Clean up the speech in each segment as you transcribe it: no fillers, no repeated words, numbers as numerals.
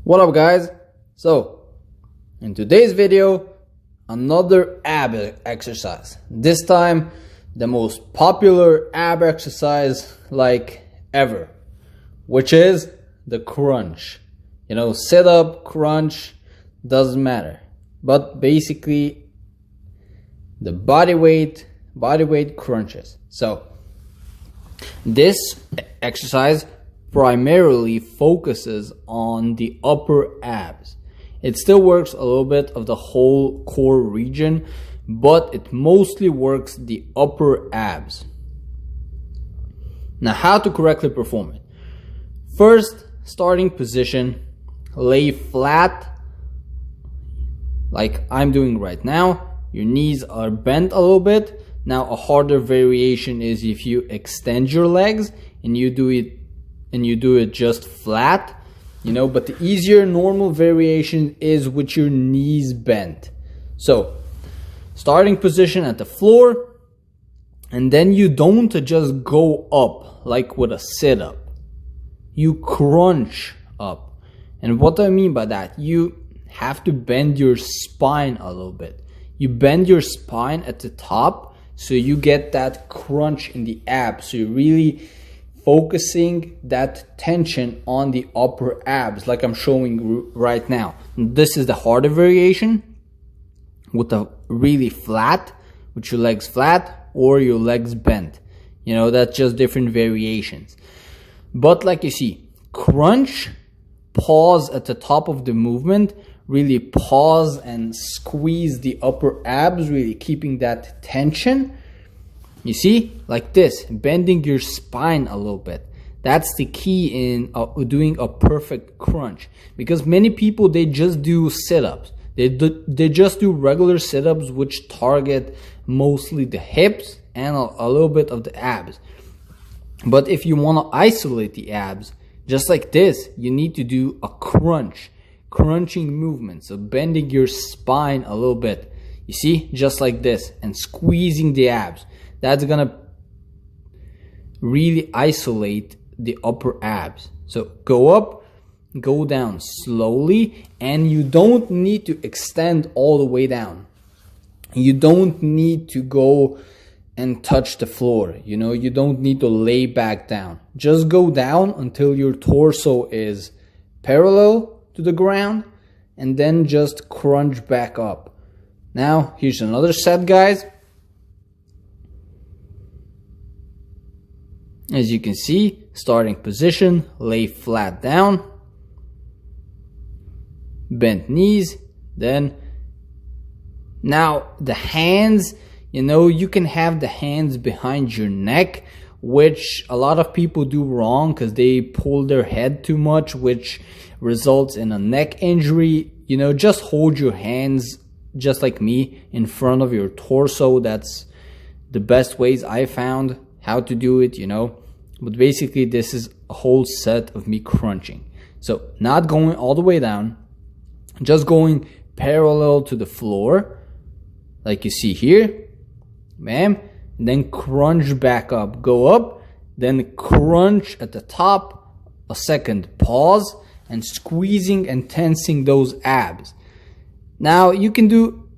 What up guys? So in today's video, another ab exercise. This time the most popular ab exercise like ever, which is the crunch. You know, sit up, crunch, doesn't matter, but basically the body weight crunches. So this exercise primarily focuses on the upper abs. It still works a little bit of the whole core region, but it mostly works the upper abs. Now, how to correctly perform it? First, starting position, lay flat like I'm doing right now. Your knees are bent a little bit. Now, a harder variation is if you extend your legs and you do it just flat, you know, but the easier normal variation is with your knees bent. So starting position at the floor, and then you don't just go up like with a sit-up, you crunch up. And what do I mean by that? You have to bend your spine a little bit. You bend your spine at the top so you get that crunch in the abs, so you're really focusing that tension on the upper abs like I'm showing right now. This is the harder variation with a really flat, with your legs flat or your legs bent. You know, that's just different variations. But like you see, crunch, pause at the top of the movement, really pause and squeeze the upper abs, really keeping that tension. You see, like this, bending your spine a little bit. That's the key in doing a perfect crunch. Because many people, they just do sit-ups. They just do regular sit-ups which target mostly the hips and a little bit of the abs. But if you want to isolate the abs, just like this, you need to do a crunching movement. So bending your spine a little bit. You see, just like this, and squeezing the abs. That's gonna really isolate the upper abs. So go up, go down slowly, and you don't need to extend all the way down. You don't need to go and touch the floor. You know, you don't need to lay back down. Just go down until your torso is parallel to the ground, and then just crunch back up. Now, here's another set, guys. As you can see, starting position, lay flat down, bent knees, then now the hands, you know, you can have the hands behind your neck, which a lot of people do wrong because they pull their head too much, which results in a neck injury. You know, just hold your hands just like me in front of your torso. That's the best ways I found how to do it, you know. But basically this is a whole set of me crunching. So not going all the way down, just going parallel to the floor like you see here, bam, and then crunch back up. Go up, then crunch at the top, a second pause, and squeezing and tensing those abs. Now you can do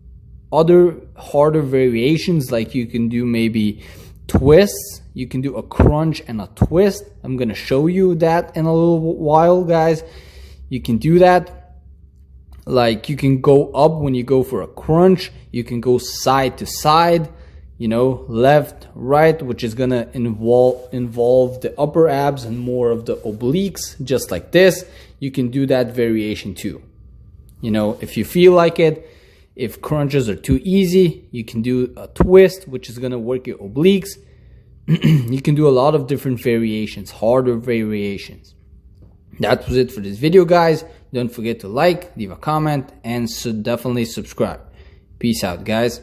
other harder variations, like you can do maybe twists. You can do a crunch and a twist. I'm gonna show you that in a little while, guys. You can do that. Like you can go up when you go for a crunch. You can go side to side, you know, left, right, which is gonna involve the upper abs and more of the obliques, just like this. You can do that variation too. You know, if you feel like it. If crunches are too easy, you can do a twist, which is gonna work your obliques. You can do a lot of different variations, harder variations. That was it for this video, guys. Don't forget to like, leave a comment, and definitely subscribe. Peace out, guys.